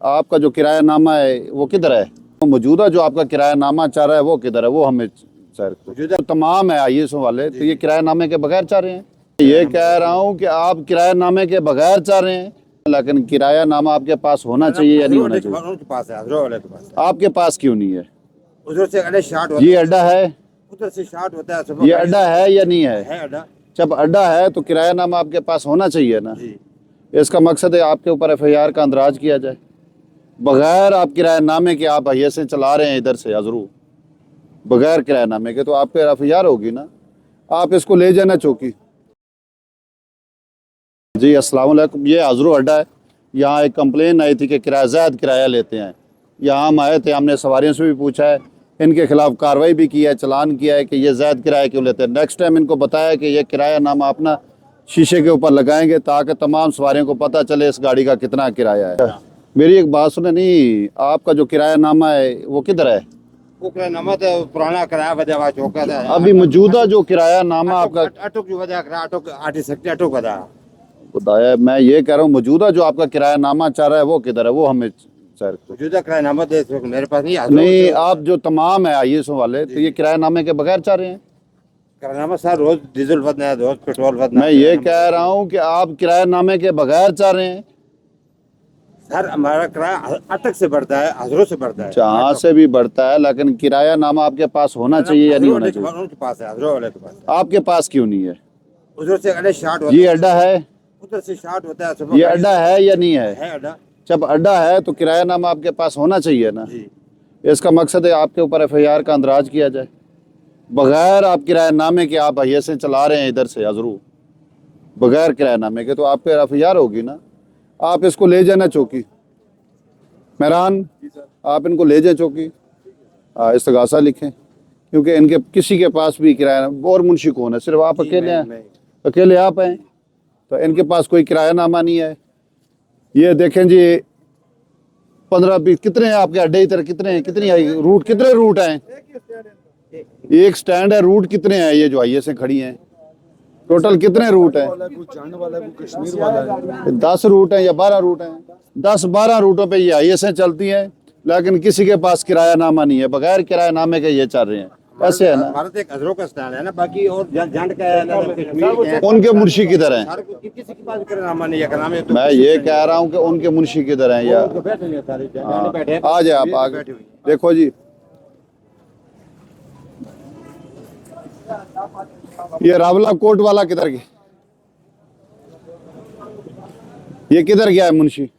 आपका जो किरायानामा है वो किधर है? मौजूदा जो आपका किरायानामा चाह रहा है वो किधर है? वो हमें सर तो तमाम है IAS वाले, तो ये किरायानामे के बगैर चाह रहे हैं। ये कह रहा हूँ कि आप किरायानामे के बगैर चाह रहे हैं, लेकिन किरायानामा आपके पास होना चाहिए या नहीं होना चाहिए? उनके पास है, हजरो वाले के पास है। आपके पास क्यों नहीं है? उधर से अड्डा स्टार्ट होता ये है, अड्डा है? उधर से स्टार्ट होता है। ये अड्डा है या नहीं है? है अड्डा जब अड्डा है तो किरायानामा आपके पास होना चाहिए ना। जी। इसका मकसद है आपके ऊपर FIR का अंदराज किया जाए। बगैर आप किरायानामे के आप हिस्से से चला रहे हैं इधर से अजरू, बगैर किरायानामे के, तो आप पे FIR होगी ना। आप इसको ले जाना चौकी। जी अस्सलाम वालेकुम, ये अजरू अड्डा है। यहाँ एक कंप्लेन आई थी कि ज़्यादा किराया लेते हैं। यहाँ हम आए थे, हमने सवारियों से भी पूछा है, इनके खिलाफ कार्रवाई भी की है, चालान किया है कि ये ज़्यादा किराया क्यों लेते हैं। नेक्स्ट टाइम इनको बताया कि ये किरायानामा अपना शीशे के ऊपर लगाएंगे ताकि तमाम सवारियों को पता चले इस गाड़ी का कितना किराया है। मेरी एक बात सुने, नहीं आपका जो किरायानामा है वो किधर है? वो किरायानामा तो पुराना किराया वजह चौका था। अभी मौजूदा जो किरायानामा आपका अटक जो वजह किराया अटक आर्टिस्ट सकते अटक वजह बताया, मैं ये कह रहा हूँ मौजूदा जो आपका किरायानामा चाह रहा है वो किधर है? वो हमें सर मौजूदा किरायानामा दे इस वक्त मेरे पास नहीं है। नहीं, आप जो तमाम है IAS वाले, तो ये किरायानामे के बगैर चाह रहे हैं। किरायानामा सर रोज डीजल बदना है, रोज पेट्रोल बदना मैं है। ये कह रहा हूँ कि आप किरायानामे के बगैर चाह रहे हैं। सर हमारा किराया अटक से बढ़ता है, हजरों से बढ़ता है। जहाँ से भी बढ़ता है, लेकिन किरायानामा आपके पास होना चाहिए या नहीं होना चाहिए? उनके पास है, हजरों वाले के पास। आपके पास क्यों नहीं है? उधर से अड्डा स्टार्ट होता ये है, अड्डा है? उधर से स्टार्ट होता है। ये अड्डा है या नहीं है? है अड्डा जब अड्डा है तो किरायानामा आपके पास होना चाहिए ना। जी। इसका मकसद है आपके ऊपर FIR का अंदराज किया जाए। बगैर आप किरायानामे के आप हिस्से चला रहे हैं इधर से अजरू, बगैर किरायानामे के, तो आप पे FIR होगी ना। आप इसको ले जाना चौकी। मेहरान, आप इनको ले जाए चौकी, इस्तगासा लिखें, क्योंकि इनके किसी के पास भी किराया, और मुंशी कौन है? सिर्फ आप अकेले हैं, अकेले आप हैं, तो इनके पास कोई किरायानामा नहीं है। ये देखें जी, 15-20 कितने हैं आपके अड्डे इधर? कितने हैं, कितनी रूट, कितने रूट हैं? एक स्टैंड है, रूट कितने हैं? ये जो IAS खड़ी हैं, टोटल कितने रूट हैं? 10 रूट हैं या 12 रूट हैं? 10-12 रूटों पे ये IAS चलती हैं, लेकिन किसी के पास किरायानामा नहीं है। बगैर किरायानामे के ये चल रहे हैं, ऐसे है ना। हमारा तो एक हजरों का स्टैंड है ना, बाकी और जंड का है ना, कश्मीर के हैं। उनके मुंशी किधर हैं? किसी के पास किरायानामा नहीं है। किरायानामा है तो मैं ये कह रहा हूँ कि उनके मुंशी किधर हैं? या बैठे नहीं है सारे हाँ, बैठे हैं। आ जाए आप आगे देखो जी। ये रावला कोट वाला किधर गया? ये किधर गया है मुंशी?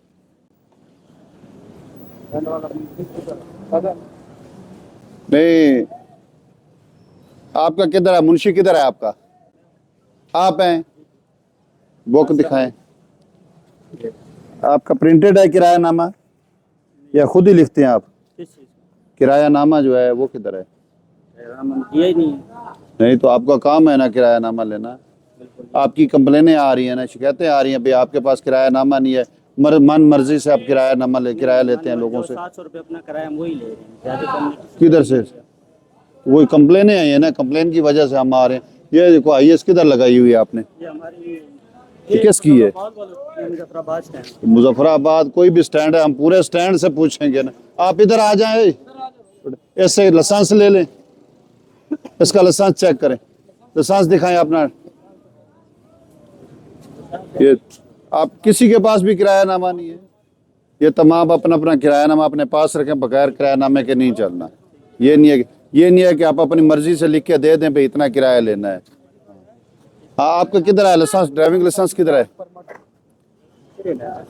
नहीं, आपका किधर है मुंशी? किधर है आपका? आप हैं, बुक दिखाएं। आपका प्रिंटेड है किरायानामा या खुद ही लिखते हैं आप? किरायानामा जो है वो किधर है? यही नहीं नहीं तो आपका काम है ना किरायानामा लेना। आपकी कंप्लेनें आ रही हैं ना, शिकायतें आ रही हैं, भाई आपके पास किरायानामा नहीं है, मन मर्जी से आप किराया लेते हैं लोगों से। 700 रुपये अपना किराया हम वही ले रहे हैं, ज़्यादा कम नहीं। किधर से? वही कंप्लेनें आई है ना, कंप्लेन की वजह से हम आ रहे हैं। ये देखो IAS किधर लगाई हुई है आपने? ये हमारी ये किसकी है? मुजफ्फराबाद स्टैंड। मुजफ्फराबाद कोई भी स्टैंड है, हम पूरे स्टैंड से पूछेंगे ना। आप इधर आ जाए, इससे लाइसेंस ले लें, इसका लाइसेंस चेक करें, लाइसेंस दिखाएं अपना। ये आप किसी के पास भी किरायानामा नहीं है। ये तमाम अपना अपना किरायानामा अपने पास रखें, बगैर किरायानामे के नहीं चलना। ये नहीं है कि आप अपनी मर्जी से लिख के दे दें भाई इतना किराया लेना है। हाँ, आपका किधर है लाइसेंस? ड्राइविंग लाइसेंस किधर है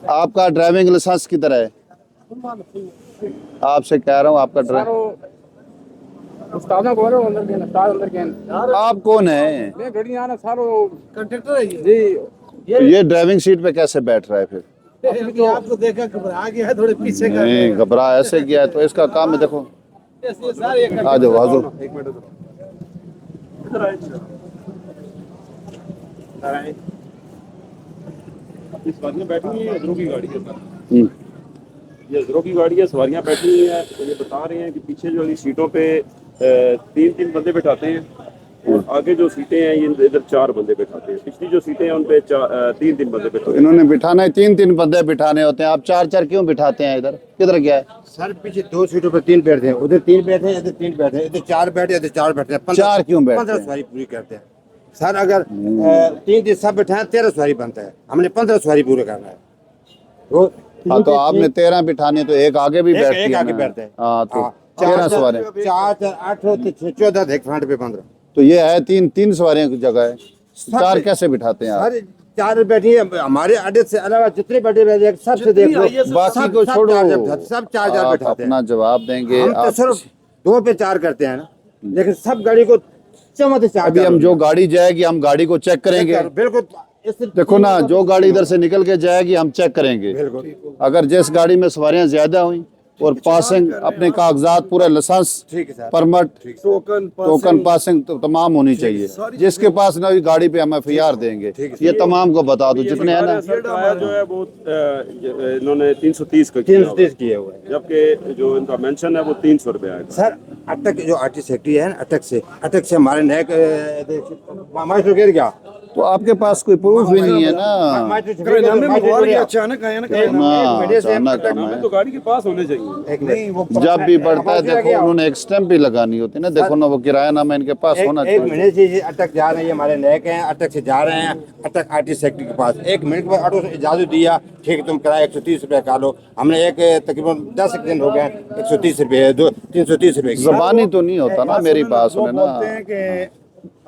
आपका? ड्राइविंग लाइसेंस किधर है? आपसे कह रहा हूँ, आपका आप कौन है? ये ड्राइविंग सीट पे कैसे बैठ रहा है फिर? आपको देखा घबरा गया, थोड़े पीछे कर नहीं घबरा ऐसे गया है, तो इसका काम है। देखो आ जाओ, आ जाओ। सवारियां बैठी हुई है, हजरों की गाड़ी है सर। ये हजरों की गाड़ी है, सवारियां बैठी हुई है। तो ये बता रहे हैं कि पीछे जो वाली सीटों पे 3-3 बंदे बैठाते हैं और आगे जो सीटें हैं ये इधर 4 बंदे बैठाते हैं, पिछली जो सीटें हैं उन पे 3-3 बंदे बैठाते हैं। इन्होंने बिठाना है 3-3 बंदे बिठाने होते हैं, आप 4-4 क्यों बिठाते हैं? इधर किधर क्या है? सर पीछे 2 सीटों पर 3 बैठते हैं, उधर 3 बैठे हैं, इधर 3 बैठे हैं, इधर 4 बैठे, इधर 4 बैठे हैं। 4 क्यों बैठते 15 हैं? सवारी पूरी करते हैं सर। अगर 3 दिन सब बैठे हैं 13 सवारी बनता है, हमने 15 सवारी पूरा करना है। तो हाँ, तो आपने 13 बिठाने, तो एक आगे भी बैठती है एक आगे ना। बैठते हैं। हाँ, तो हाँ, 13 सवारी। 4 8 होते 14 एक फ्रंट पे 15। तो ये है 3 सवारियों की जगह है, 4 कैसे बिठाते हैं आप? सर 4 बैठी है, हमारे अड्डे से अलावा जितने बैठे बैठे हैं, सबसे देख लो, बाकी को सब छोड़ो, 4 आप बैठाते हैं। अपना जवाब देंगे। हम तो आप सिर्फ 2 पे 4 करते हैं ना, लेकिन सब गाड़ी को चमते 4। अभी हम जो गाड़ी जाएगी हम गाड़ी को चेक करेंगे। बिल्कुल देखो ना, जो गाड़ी इधर से निकल के जाएगी हम चेक करेंगे। बिल्कुल अगर जिस गाड़ी में सवारियां ज्यादा हुई और पासिंग अपने कागजात पूरे लाइसेंस, ठीक है sir. Permit, token token passing तो तमाम होनी चाहिए। जिसके पास ना हुई गाड़ी पे हम FIR देंगे। ये तमाम को बता दो जितने हैं ना। सर किराया जो है वो इन्होंने 330 का किया हुआ है, 330 किए हुए हैं जबकि जो इनका मेंशन है वो 300 रुपये आएगा। सर। अटक जो आर्टिस्ट सेक्रेटरी है ना, अटक से हमारे नए मास्टर गिर गया। तो आपके पास कोई प्रूफ भी नहीं है ना। अचानक आया ना अचानक आना है। तो गाड़ी के पास होने चाहिए। जब भी बढ़ता है देखो उन्होंने एक स्टैंप भी लगानी होती है ना। देखो ना, वो किराया नामा इनके पास होना एक चाहिए। महीने से ये अटक जा रहे हैं, हमारे नए के हैं, अटक से जा रहे हैं, अटक आर्टिस्ट सेक्रेटरी के पास। 1 मिनट के बाद ऑटो से इजाजत दिया, ठीक है तुम किराया 130 रुपये का लो। हमने एक तकरीबन 10 दिन हो गए, 130 रुपये 330 रुपये की। जबानी तो नहीं होता ना, मेरी बात सुने ना। बोलते हैं कि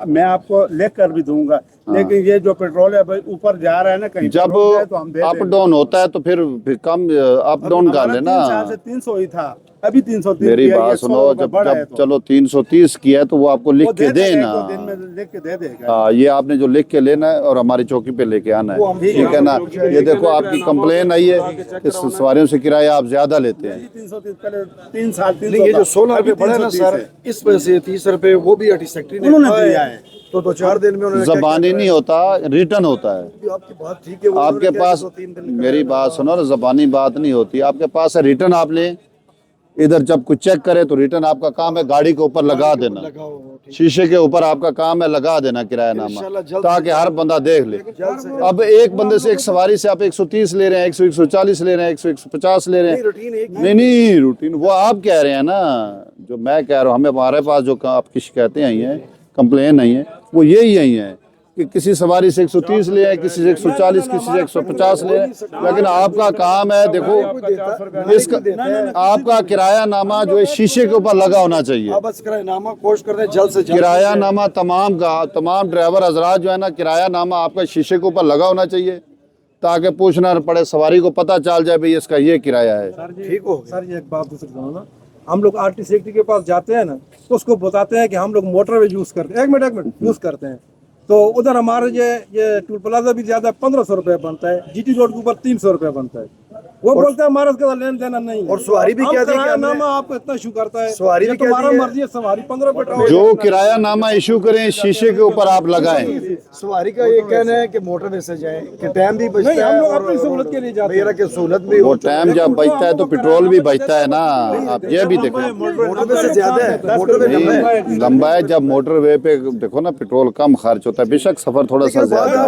मैं आपको लिख कर भी दूंगा, लेकिन ये जो पेट्रोल है भाई ऊपर जा रहा है ना, कहीं जब रुक जाए तो हम दे अप देंगे। डाउन होता है तो फिर कम अप डाउन कर हमारा लेना। 3 साल से 300 ही था, अभी 330 मेरी किया, ये बात 100 सुनो, रुपये जब बढ़ा है जब तो। चलो 330 किया है तो वो आपको लिख वो के दे देगा, देना। 1-2 दिन में लिख के दे देगा। हाँ, ये आपने जो लिख के लेना है और हमारी चौकी पे लेके आना वो है, हम ठीक है ना। ये देखो आपकी कंप्लेन आई है कि सवारियों से किराया आप ज्यादा लेते हैं। 330 पहले 3 साल 300 नहीं, ये जो था, 16 अभी रुपये बढ़ा है ना 330 सर, है। इस वजह से 30 रुपये वो भी आर्टिस्ट सेक्रेटरी ने उन्होंने कहा दिया है। तो 2-4 दिन में उन्होंने जबानी नहीं होता, रिटर्न होता है। आपकी बात ठीक है, वो आपके उन्होंने कहा पास, कि 2-3 दिन मेरी बात सुनो ना, जबानी बात नहीं होती। आपके पास है रिटर्न, आप लें इधर, जब कुछ चेक करे तो रिटर्न आपका काम है गाड़ी के ऊपर लगा देना, लगाओ, ठीक। शीशे के ऊपर आपका काम है लगा देना किराया नामा, इंशाल्लाह जल्द ताकि हर बंदा देख ले। जल्द से अब एक बंदे से, एक सवारी से आप 130 ले रहे हैं, 140 ले रहे हैं, 150 ले रहे हैं। रूटीन एक नहीं रूटीन वो आप कह रहे हैं ना, जो मैं कह रहा हूँ। हमें हमारे पास जो आपकी शिकायतें आई हैं, कंप्लेन आई हैं, वो यही आई हैं कि किसी सवारी से 130 ले आए, किसी से 140, किसी से 150 ले आए। लेकिन आपका काम है, देखो इसका आपका किराया नामा जो है शीशे के ऊपर लगा होना चाहिए। आप बस किरायानामा कोशिश कर रहे हैं जल्द से जल्द। किराया नामा तमाम का तमाम ड्राइवर हजरात जो है ना, किराया नामा आपका शीशे के ऊपर लगा होना चाहिए, ताकि पूछना न पड़े, सवारी को पता चल जाए भाई इसका ये किराया है। ठीक हो सर ये एक बात दूसरी सुनो ना, हम लोग आरटी सेक्रेटरी के पास जाते हैं ना, तो उसको बताते हैं कि हम लोग मोटरवे यूज करते हैं, एक मिनट यूज करते हैं। तो उधर हमारे ये टूल प्लाजा भी ज्यादा 1500 रुपये बनता है, GT रोड के ऊपर 300 रुपये बनता है। वो बोलते हैं हमारा उसका लेन देना नहीं है। और सवारी भी हम क्या दी कि किराया हमने- नामा आपको इतना इशू करता है, सवारी ये भी क्या तुम्हारा दी है? मर्जी है, सवारी 15 पेट्रोल जो किराया नामा इशू करें शीशे के ऊपर आप लगाएं। सवारी का ये कहना है कि मोटरवे से जाएं कि टाइम भी बचता नहीं, है। हम लोग और- अपनी सहूलत के लिए जाते हैं। मेरा की सहूलत भी वो हो टाइम जब बचता है तो पेट्रोल भी बचता है ना, आप ये भी देखो। मोटरवे से ज्यादा है, मोटरवे लंबा है। नहीं, लंबा है, जब मोटरवे पे देखो ना पेट्रोल कम खर्च होता है, बेशक सफर थोड़ा सा ज्यादा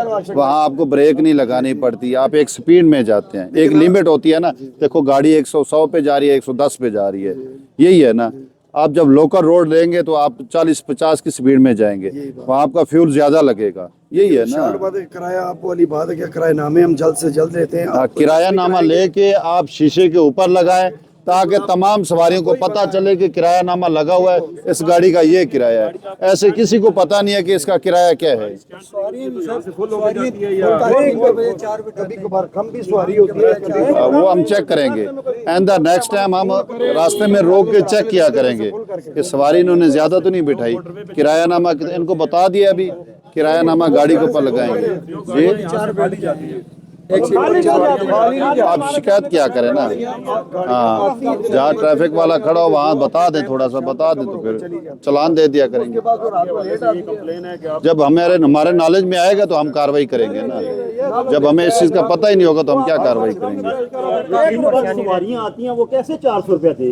है। वहाँ आपको ब्रेक नहीं लगानी पड़ती, आप एक स्पीड में जाते हैं, एक लिमिट होती है ना। देखो गाड़ी 100 पे जा रही है, 110 पे जा रही है, यही है ना। आप जब लोकल रोड लेंगे तो आप 40-50 की स्पीड में जाएंगे, वहाँ आपका फ्यूल ज्यादा लगेगा, यही है ना। शार्ट बात है, किराया आपको वाली बात है कि किरायानामे हम जल्द से जल्द लेते हैं। हाँ, किराया नामा लेके आप शीशे के ऊपर लगाएं, ताकि तमाम सवारियों को पता चले कि किराया नामा लगा हुआ है, इस गाड़ी का ये किराया है। ऐसे किसी को पता नहीं है कि इसका किराया क्या है। कभी कभार कम भी सवारी होती है। वो हम चेक करेंगे, एंड द नेक्स्ट टाइम हम रास्ते में रोक के चेक किया करेंगे कि सवारी इन्होंने ज्यादा तो नहीं बिठाई। किराया नामा इनको बता दिया, अभी किराया नामा गाड़ी के ऊपर लगाएंगे जी। आप शिकायत क्या करें ना, हाँ, जहाँ ट्रैफिक वाला खड़ा हो वहाँ बता दें, थोड़ा सा बता दें तो फिर चालान दे दिया करेंगे। जब हमारे नॉलेज में आएगा तो हम कार्रवाई करेंगे ना, जब हमें इस चीज़ का पता ही नहीं होगा तो हम क्या कार्रवाई करेंगे। सवारियाँ आती हैं वो कैसे 400 रुपया दे